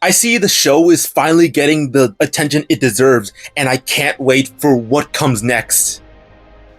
I see the show is finally getting the attention it deserves, and I can't wait for what comes next.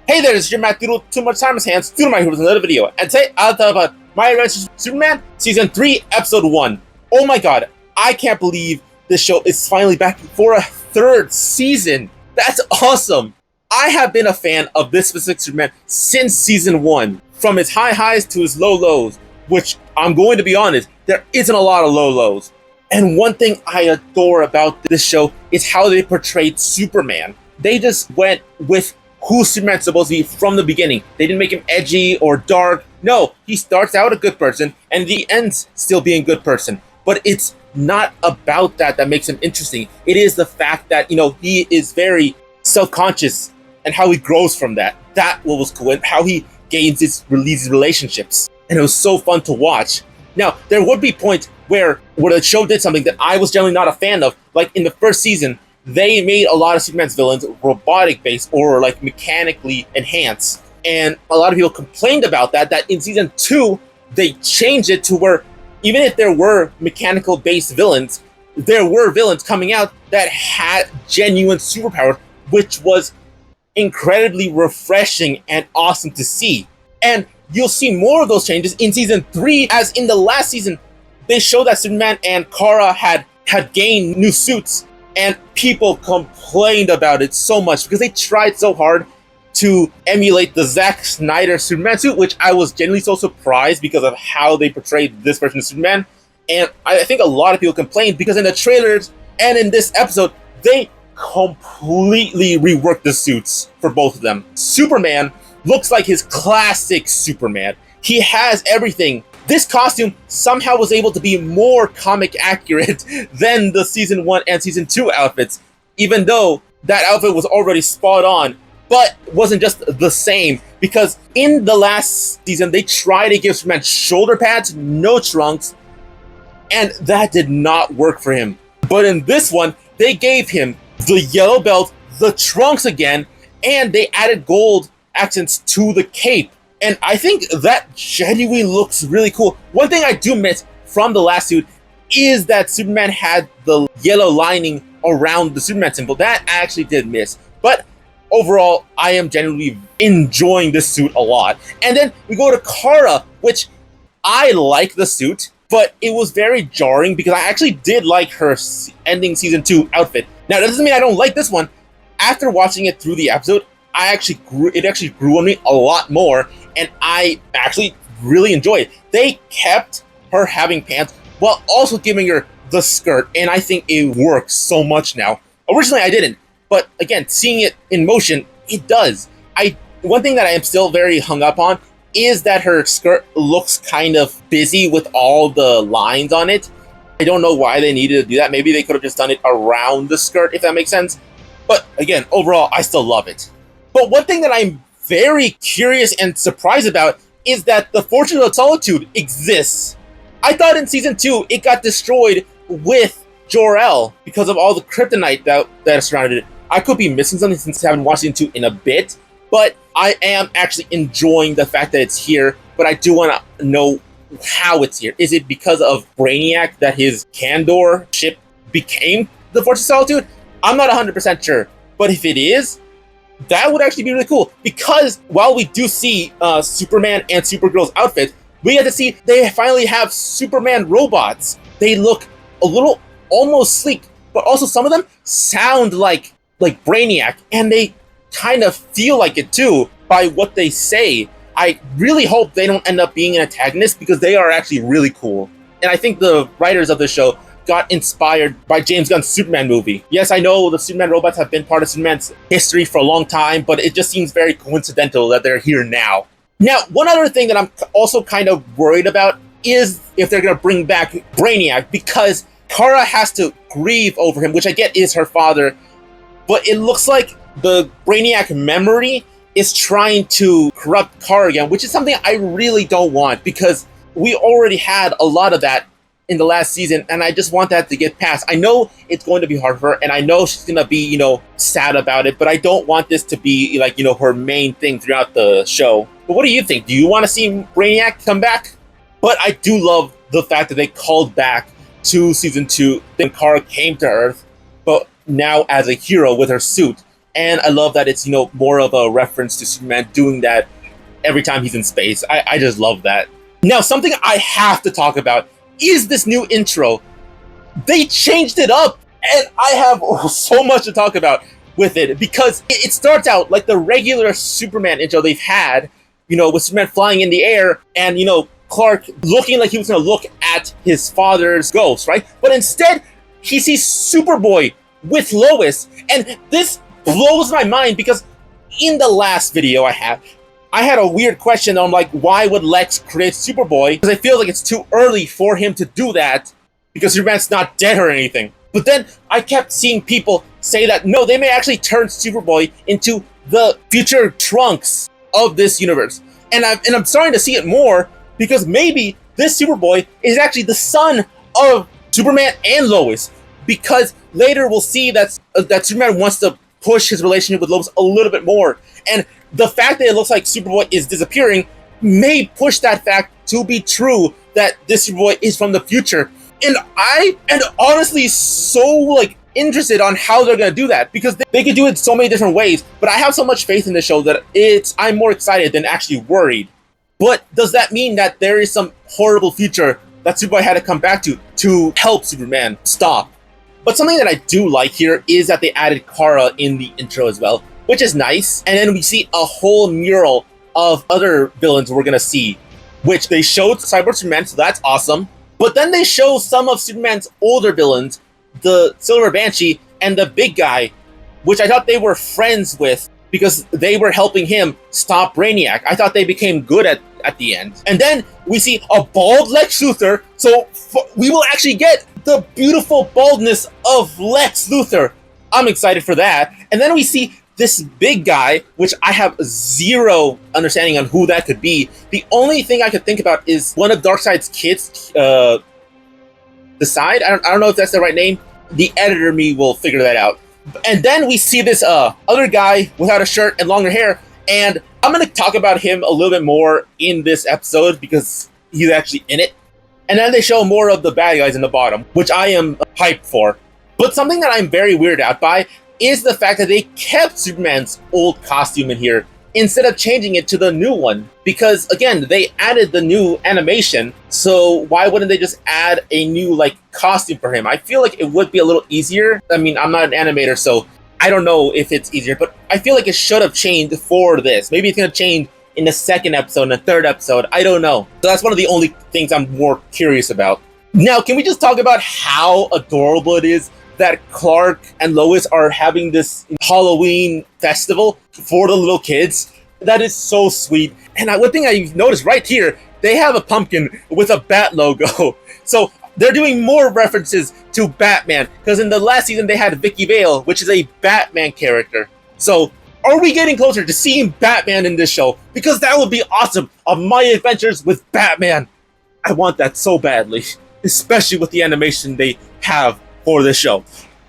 Hey there, this is your Matt Doodle, Too Much Time in Hands, Doodle My Who with another video, and today I'll talk about My Adventures with Superman, Season 3, Episode 1. Oh my god, I can't believe this show is finally back for a third season. That's awesome! I have been a fan of this specific Superman since Season 1, from his high highs to his low lows, which, I'm going to be honest, there isn't a lot of low lows. And one thing I adore about this show is how they portrayed Superman. They just went with who Superman's supposed to be from the beginning. They didn't make him edgy or dark. No, he starts out a good person and he ends still being a good person. But it's not about that makes him interesting. It is the fact that, he is very self-conscious and how he grows from that. That was cool, and how he gains these relationships. And it was so fun to watch. Now, there would be points where the show did something that I was generally not a fan of. Like in the first season, they made a lot of Superman's villains robotic-based or like mechanically enhanced. And a lot of people complained about that in Season 2, they changed it to where even if there were mechanical-based villains, there were villains coming out that had genuine superpowers, which was incredibly refreshing and awesome to see. And you'll see more of those changes in Season 3, as in the last season, they showed that Superman and Kara had gained new suits, and people complained about it so much because they tried so hard to emulate the Zack Snyder Superman suit, which I was genuinely so surprised because of how they portrayed this version of Superman. And I think a lot of people complained because in the trailers and in this episode, they completely reworked the suits for both of them. Superman looks like his classic Superman. He has everything. This costume somehow was able to be more comic accurate than the Season 1 and Season 2 outfits, even though that outfit was already spot on, but wasn't just the same, because in the last season, they tried to give Superman shoulder pads, no trunks, and that did not work for him. But in this one, they gave him the yellow belt, the trunks again, and they added gold accents to the cape. And I think that genuinely looks really cool. One thing I do miss from the last suit is that Superman had the yellow lining around the Superman symbol. That I actually did miss. But overall, I am genuinely enjoying this suit a lot. And then we go to Kara, which I like the suit, but it was very jarring because I actually did like her ending Season 2 outfit. Now, that doesn't mean I don't like this one. After watching it through the episode, it actually grew on me a lot more, and I actually really enjoy it. They kept her having pants while also giving her the skirt, and I think it works so much now. Originally, I didn't, but again, seeing it in motion, it does. One thing that I am still very hung up on is that her skirt looks kind of busy with all the lines on it. I don't know why they needed to do that. Maybe they could have just done it around the skirt, if that makes sense. But again, overall, I still love it. But one thing that I'm very curious and surprised about is that the Fortress of Solitude exists. I thought in Season 2 it got destroyed with Jor-El because of all the kryptonite that surrounded it. I could be missing something since I haven't watched Season 2 in a bit, but I am actually enjoying the fact that it's here, but I do want to know how it's here. Is it because of Brainiac that his Kandor ship became the Fortress of Solitude? I'm not 100% sure, but if it is, that would actually be really cool, because while we do see Superman and Supergirl's outfits, we get to see they finally have Superman robots. They look a little almost sleek, but also some of them sound like Brainiac, and they kind of feel like it too by what they say. I really hope they don't end up being an antagonist, because they are actually really cool. And I think the writers of the show got inspired by James Gunn's Superman movie. Yes, I know the Superman robots have been part of Superman's history for a long time, but it just seems very coincidental that they're here now. Now, one other thing that I'm also kind of worried about is if they're going to bring back Brainiac, because Kara has to grieve over him, which I get is her father, but it looks like the Brainiac memory is trying to corrupt Kara again, which is something I really don't want, because we already had a lot of that in the last season, and I just want that to get past. I know it's going to be hard for her, and I know she's going to be, sad about it, but I don't want this to be, her main thing throughout the show. But what do you think? Do you want to see Brainiac come back? But I do love the fact that they called back to season 2, then Kara came to Earth, but now as a hero with her suit. And I love that it's, more of a reference to Superman doing that every time he's in space. I just love that. Now, something I have to talk about is this new intro. They changed it up, and I have so much to talk about with it, because it starts out like the regular Superman intro they've had, with Superman flying in the air, and, Clark looking like he was going to look at his father's ghost, right? But instead, he sees Superboy with Lois, and this blows my mind, because in the last video I had a weird question on, like, why would Lex create Superboy? Because I feel like it's too early for him to do that, because Superman's not dead or anything. But then I kept seeing people say that, no, they may actually turn Superboy into the future Trunks of this universe. And I'm starting to see it more, because maybe this Superboy is actually the son of Superman and Lois. Because later we'll see that Superman wants to push his relationship with Lois a little bit more. And the fact that it looks like Superboy is disappearing may push that fact to be true, that this Superboy is from the future. And I am honestly so, interested on how they're going to do that, because they could do it so many different ways. But I have so much faith in the show that I'm more excited than actually worried. But does that mean that there is some horrible future that Superboy had to come back to help Superman stop? But something that I do like here is that they added Kara in the intro as well, which is nice. And then we see a whole mural of other villains we're going to see, which they showed Cyborg Superman, so that's awesome. But then they show some of Superman's older villains, the Silver Banshee and the Big Guy, which I thought they were friends with because they were helping him stop Brainiac. I thought they became good at the end. And then we see a bald Lex Luthor, so we will actually get the beautiful baldness of Lex Luthor. I'm excited for that. And then we see this Big Guy, which I have zero understanding on who that could be. The only thing I could think about is one of Darkseid's kids, Decide? I don't know if that's the right name. The editor me will figure that out. And then we see this other guy without a shirt and longer hair, and I'm going to talk about him a little bit more in this episode because he's actually in it. And then they show more of the bad guys in the bottom, which I am hyped for. But something that I'm very weirded out by is the fact that they kept Superman's old costume in here instead of changing it to the new one. Because, again, they added the new animation, so why wouldn't they just add a new, costume for him? I feel like it would be a little easier. I mean, I'm not an animator, so I don't know if it's easier, but I feel like it should have changed for this. Maybe it's going to change in the second episode, and the third episode, I don't know. So that's one of the only things I'm more curious about. Now, can we just talk about how adorable it is that Clark and Lois are having this Halloween festival for the little kids? That is so sweet. And one thing I noticed right here, they have a pumpkin with a bat logo. So they're doing more references to Batman, because in the last season they had Vicky Vale, which is a Batman character. So are we getting closer to seeing Batman in this show? Because that would be awesome. Of My Adventures with Batman. I want that so badly, especially with the animation they have for this show.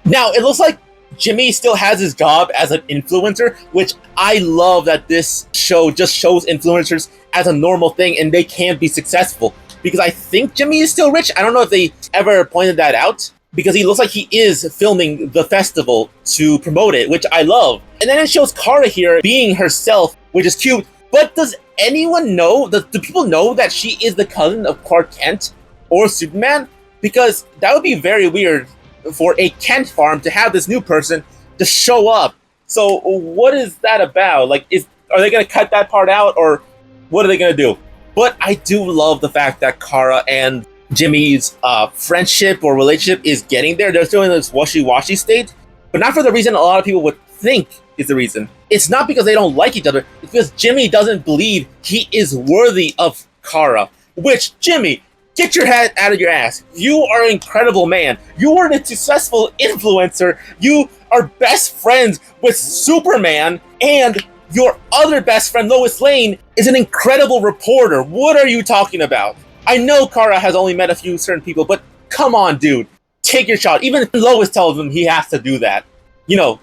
Now, it looks like Jimmy still has his job as an influencer, which I love that this show just shows influencers as a normal thing and they can be successful. Because I think Jimmy is still rich. I don't know if they ever pointed that out, because he looks like he is filming the festival to promote it, which I love. And then it shows Kara here being herself, which is cute. But does anyone know, do people know that she is the cousin of Clark Kent or Superman? Because that would be very weird for a Kent farm to have this new person to show up. So what is that about? Are they going to cut that part out, or what are they going to do? But I do love the fact that Kara and Jimmy's friendship or relationship is getting there. They're still in this wishy-washy state, but not for the reason a lot of people would think is the reason. It's not because they don't like each other. It's because Jimmy doesn't believe he is worthy of Kara. Which, Jimmy, get your head out of your ass. You are an incredible man. You are a successful influencer. You are best friends with Superman, and your other best friend, Lois Lane, is an incredible reporter. What are you talking about? I know Kara has only met a few certain people, but come on, dude. Take your shot. Even Lois tells him he has to do that.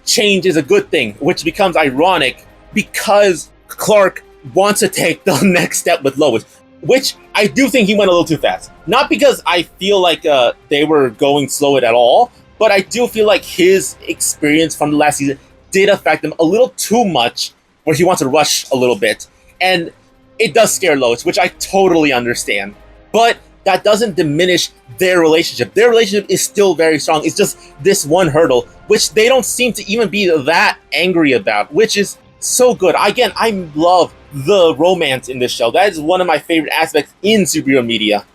Change is a good thing, which becomes ironic because Clark wants to take the next step with Lois. which I do think he went a little too fast. Not because I feel like they were going slow at all, but I do feel like his experience from the last season did affect him a little too much, where he wants to rush a little bit. And it does scare Lois, which I totally understand. But that doesn't diminish their relationship. Their relationship is still very strong. It's just this one hurdle, which they don't seem to even be that angry about, which is so good. Again, I love the romance in this show. That is one of my favorite aspects in superhero media,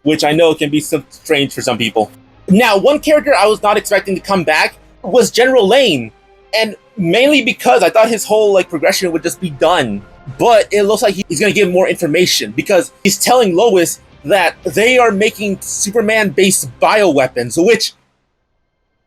which I know can be so strange for some people. Now, one character I was not expecting to come back was General Lane, and mainly because I thought his whole progression would just be done. But it looks like he's going to give more information, because he's telling Lois that they are making Superman-based bioweapons, which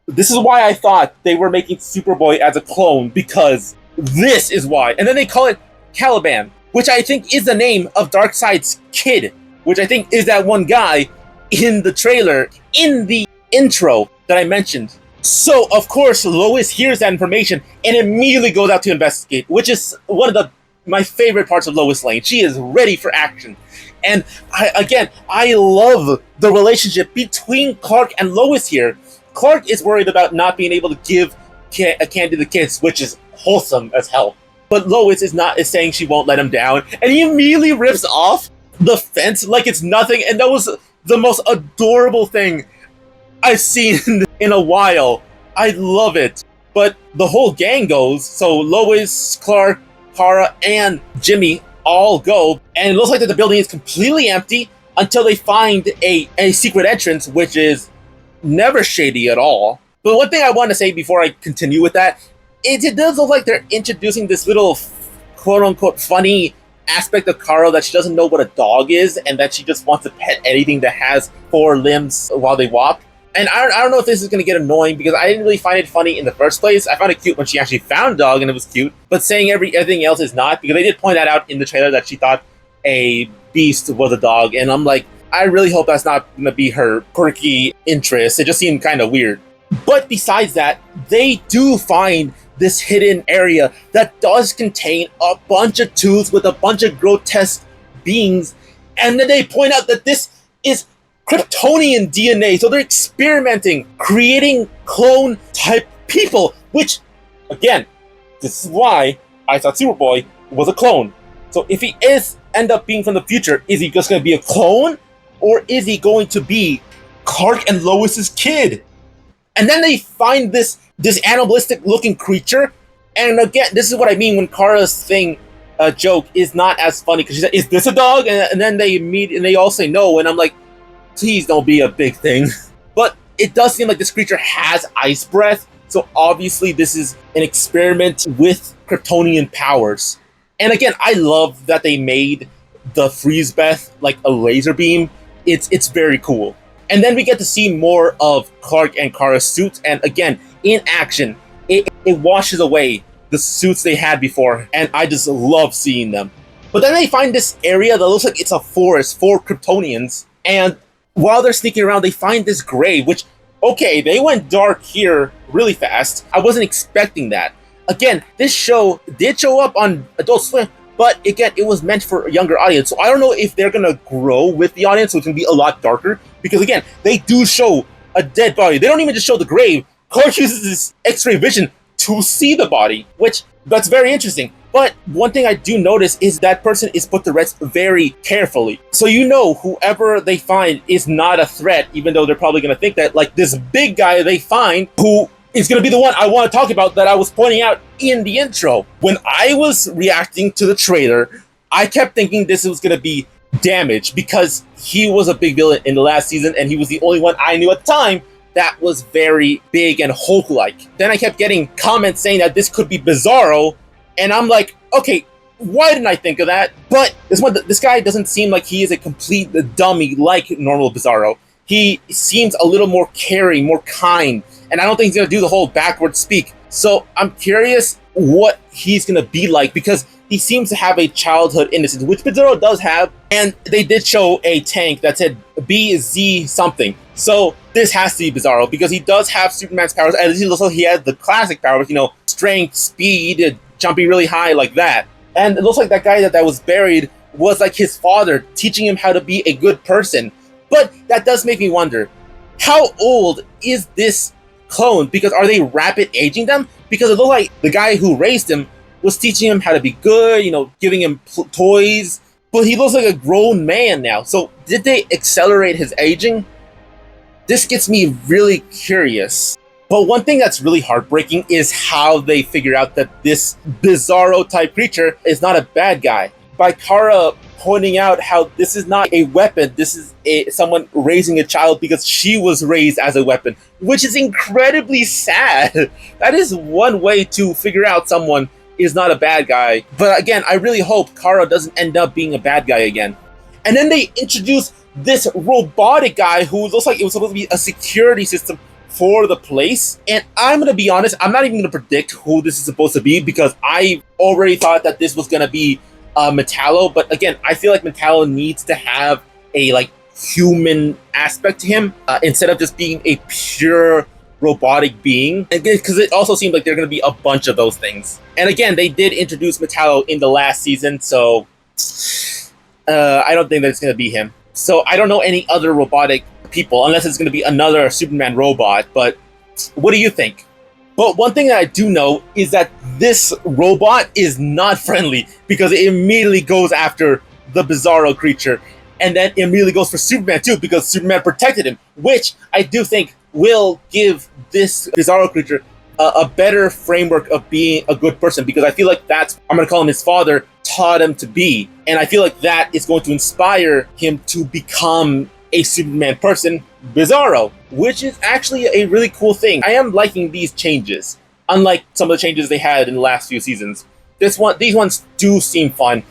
this is why I thought they were making Superboy as a clone, because this is why. And then they call it Caliban, which I think is the name of Darkseid's kid, which I think is that one guy in the trailer, in the intro that I mentioned. So, of course, Lois hears that information and immediately goes out to investigate, which is one of my favorite parts of Lois Lane. She is ready for action. And I love the relationship between Clark and Lois here. Clark is worried about not being able to give a candy to the kids, which is wholesome as hell. But Lois is saying she won't let him down, and he immediately rips off the fence like it's nothing, and that was the most adorable thing I've seen in a while. I love it. But the whole gang goes, so Lois, Clark, Kara, and Jimmy all go, and it looks like that the building is completely empty until they find a secret entrance, which is never shady at all. But one thing I want to say before I continue with that, it does look like they're introducing this little quote-unquote funny aspect of Kara, that she doesn't know what a dog is, and that she just wants to pet anything that has 4 limbs while they walk. And I don't know if this is going to get annoying, because I didn't really find it funny in the first place. I found it cute when she actually found a dog, and it was cute. But saying everything else is not, because they did point that out in the trailer that she thought a beast was a dog. And I'm like, I really hope that's not going to be her quirky interest. It just seemed kind of weird. But besides that, they do find this hidden area that does contain a bunch of tools with a bunch of grotesque beings. And then they point out that this is Kryptonian DNA, so they're experimenting, creating clone-type people, which, again, this is why I thought Superboy was a clone. So if he end up being from the future, is he just going to be a clone, or is he going to be Clark and Lois's kid? And then they find this animalistic-looking creature, and again, this is what I mean when Kara's joke is not as funny, because she said, "Is this a dog?" And then they meet, and they all say no, and I'm like, please don't be a big thing. But it does seem like this creature has ice breath, so obviously this is an experiment with Kryptonian powers. And again, I love that they made the freeze breath like a laser beam. It's very cool. And then we get to see more of Clark and Kara's suits, and again, in action, it washes away the suits they had before, and I just love seeing them. But then they find this area that looks like it's a forest for Kryptonians, and while they're sneaking around, they find this grave, which, okay, they went dark here really fast. I wasn't expecting that. Again, this show did show up on Adult Swim, but again, it was meant for a younger audience. So I don't know if they're going to grow with the audience, so it's going to be a lot darker. Because again, they do show a dead body. They don't even just show the grave. Clark uses this X-ray vision to see the body, which that's very interesting. But one thing I do notice is that person is put to rest very carefully. So you know whoever they find is not a threat, even though they're probably going to think that, like this big guy they find, who is going to be the one I want to talk about that I was pointing out in the intro. When I was reacting to the trailer, I kept thinking this was going to be Damage, because he was a big villain in the last season, and he was the only one I knew at the time that was very big and Hulk-like. Then I kept getting comments saying that this could be Bizarro, and I'm like, okay, why didn't I think of that? But this guy doesn't seem like he is a complete dummy like normal Bizarro. He seems a little more caring, more kind, and I don't think he's going to do the whole backward speak. So I'm curious what he's going to be like, because he seems to have a childhood innocence, which Bizarro does have, and they did show a tank that said BZ something. So this has to be Bizarro, because he does have Superman's powers, and also he has the classic powers, strength, speed, jumping really high like that. And it looks like that guy that was buried was like his father, teaching him how to be a good person. But that does make me wonder, how old is this clone? Because are they rapid aging them? Because it looked like the guy who raised him was teaching him how to be good, giving him toys, but he looks like a grown man now. So did they accelerate his aging? This gets me really curious. But one thing that's really heartbreaking is how they figure out that this Bizarro type creature is not a bad guy. By Kara pointing out how this is not a weapon, this is someone raising a child because she was raised as a weapon, which is incredibly sad. That is one way to figure out someone is not a bad guy. But again, I really hope Kara doesn't end up being a bad guy again. And then they introduce this robotic guy who looks like it was supposed to be a security system for the place. And I'm going to be honest, I'm not even going to predict who this is supposed to be because I already thought that this was going to be Metallo. But again, I feel like Metallo needs to have a human aspect to him instead of just being a pure robotic being, because it also seems like there are going to be a bunch of those things. And again, they did introduce Metallo in the last season, so I don't think that it's going to be him. So I don't know any other robotic people, unless it's going to be another Superman robot, but what do you think? But one thing that I do know is that this robot is not friendly, because it immediately goes after the Bizarro creature, and then immediately goes for Superman too, because Superman protected him, which I do think will give this Bizarro creature a better framework of being a good person, because I feel like that's, I'm going to call him his father, taught him to be. And I feel like that is going to inspire him to become a Superman person, Bizarro, which is actually a really cool thing. I am liking these changes, unlike some of the changes they had in the last few seasons. These ones do seem fun.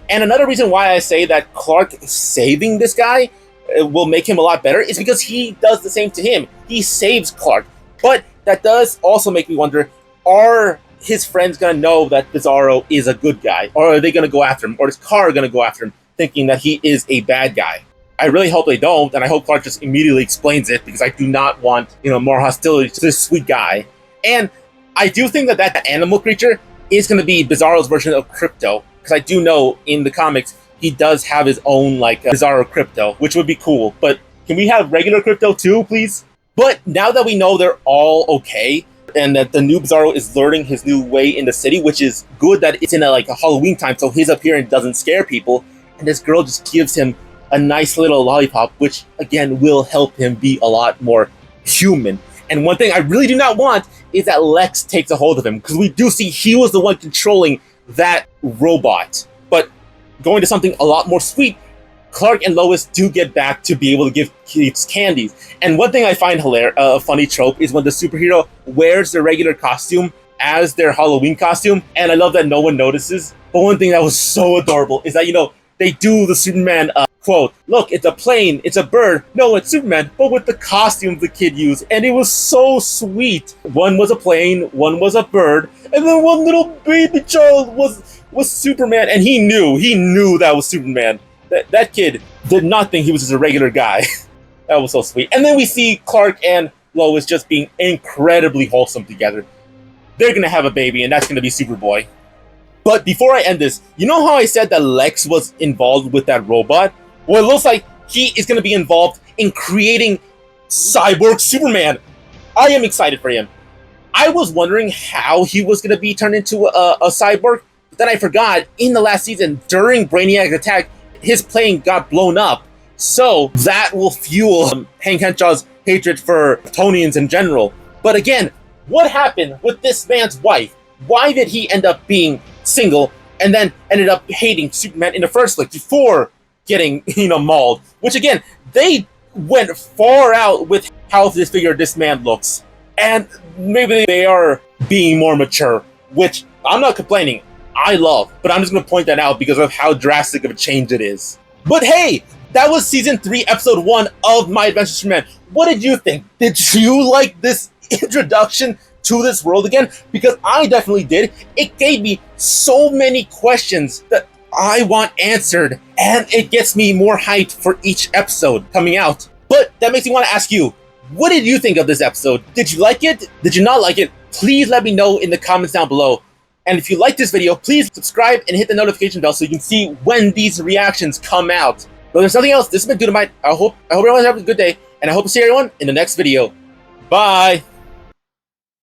And another reason why I say that Clark saving this guy will make him a lot better is because he does the same to him. He saves Clark. But that does also make me wonder, are his friends going to know that Bizarro is a good guy? Or are they going to go after him? Or is Kara going to go after him thinking that he is a bad guy? I really hope they don't, and I hope Clark just immediately explains it, because I do not want, more hostility to this sweet guy. And I do think that that animal creature is going to be Bizarro's version of Crypto, because I do know in the comics he does have his own Bizarro Crypto, which would be cool. But can we have regular Crypto too, please? But now that we know they're all okay, and that the new Bizarro is learning his new way in the city, which is good that it's in a Halloween time, so his appearance doesn't scare people, and this girl just gives him a nice little lollipop, which again will help him be a lot more human. And one thing I really do not want is that Lex takes a hold of him, because we do see he was the one controlling that robot. But going to something a lot more sweet, Clark and Lois do get back to be able to give kids candies. And one thing I find hilarious, a funny trope, is when the superhero wears their regular costume as their Halloween costume, and I love that no one notices. But one thing that was so adorable is that, they do the Superman quote, "Look, it's a plane, it's a bird. No, it's Superman," but with the costume the kid used. And it was so sweet. One was a plane, one was a bird, and then one little baby child was Superman. And he knew that was Superman. That kid did not think he was just a regular guy. That was so sweet. And then we see Clark and Lois just being incredibly wholesome together. They're going to have a baby, and that's going to be Superboy. But before I end this, you know how I said that Lex was involved with that robot? Well, it looks like he is going to be involved in creating Cyborg Superman. I am excited for him. I was wondering how he was going to be turned into a cyborg, but then I forgot, in the last season, during Brainiac's attack, his plane got blown up. So that will fuel Hank Henshaw's hatred for Kryptonians in general. But again, what happened with this man's wife? Why did he end up being single and then ended up hating Superman in the first place before getting, mauled? Which again, they went far out with how disfigured this man looks. And maybe they are being more mature, which I'm not complaining. I love, but I'm just going to point that out because of how drastic of a change it is. But hey, that was Season 3, Episode 1 of My Adventures Superman. What did you think? Did you like this introduction to this world again? Because I definitely did. It gave me so many questions that I want answered, and it gets me more hyped for each episode coming out. But that makes me want to ask you, what did you think of this episode? Did you like it? Did you not like it? Please let me know in the comments down below. And if you like this video, please subscribe and hit the notification bell so you can see when these reactions come out. But there's nothing else. This has been Dude Might. I hope everyone has a good day, and I hope to see everyone in the next video. Bye!